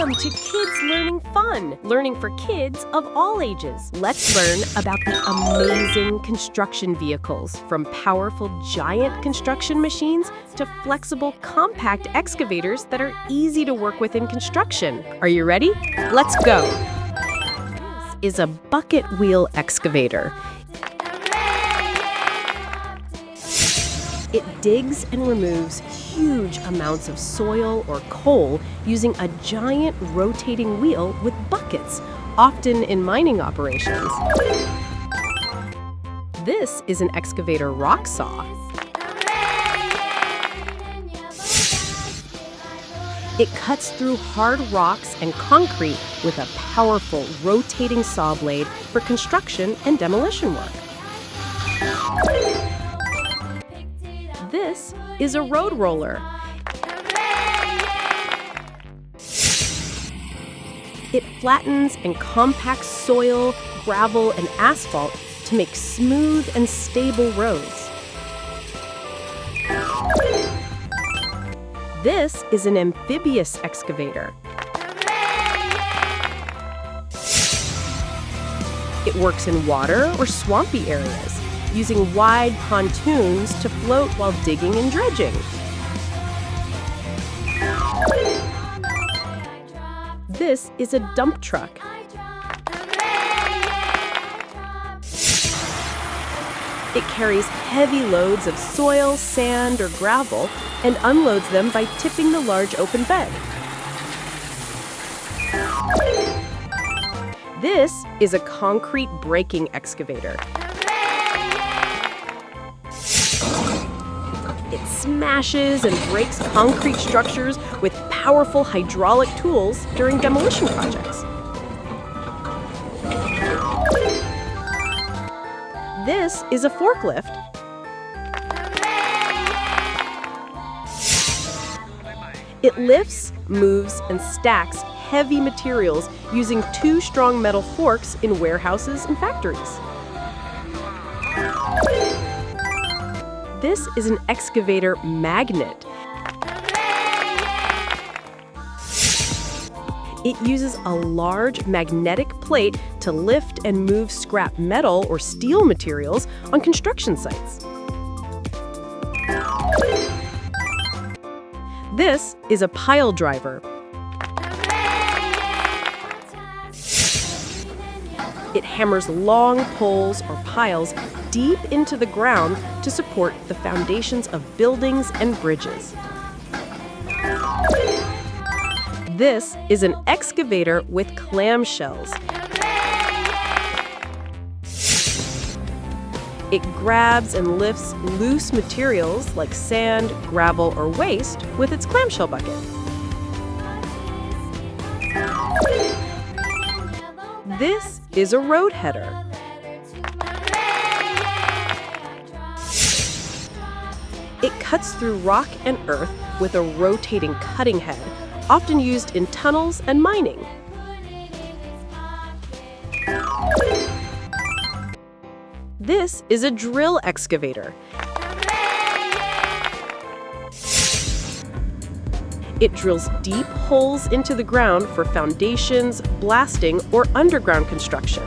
Welcome to Kids Learning Fun, learning for kids of all ages. Let's learn about the amazing construction vehicles, from powerful giant construction machines to flexible, compact excavators that are easy to work with in construction. Are you ready? Let's go. This is a bucket wheel excavator. It digs and removes huge amounts of soil or coal using a giant rotating wheel with buckets, often in mining operations. This is an excavator rock saw. It cuts through hard rocks and concrete with a powerful rotating saw blade for construction and demolition work. This is a road roller. It flattens and compacts soil, gravel, and asphalt to make smooth and stable roads. This is an amphibious excavator. It works in water or swampy areas, using wide pontoons to float while digging and dredging. This is a dump truck. It carries heavy loads of soil, sand, or gravel and unloads them by tipping the large open bed. This is a concrete breaking excavator. It smashes and breaks concrete structures with powerful hydraulic tools during demolition projects. This is a forklift. It lifts, moves, and stacks heavy materials using two strong metal forks in warehouses and factories. This is an excavator magnet. It uses a large magnetic plate to lift and move scrap metal or steel materials on construction sites. This is a pile driver. It hammers long poles or piles deep into the ground to support the foundations of buildings and bridges. This is an excavator with clamshells. It grabs and lifts loose materials like sand, gravel, or waste with its clamshell bucket. This is a road header. It cuts through rock and earth with a rotating cutting head, often used in tunnels and mining. This is a drill excavator. It drills deep holes into the ground for foundations, blasting, or underground construction.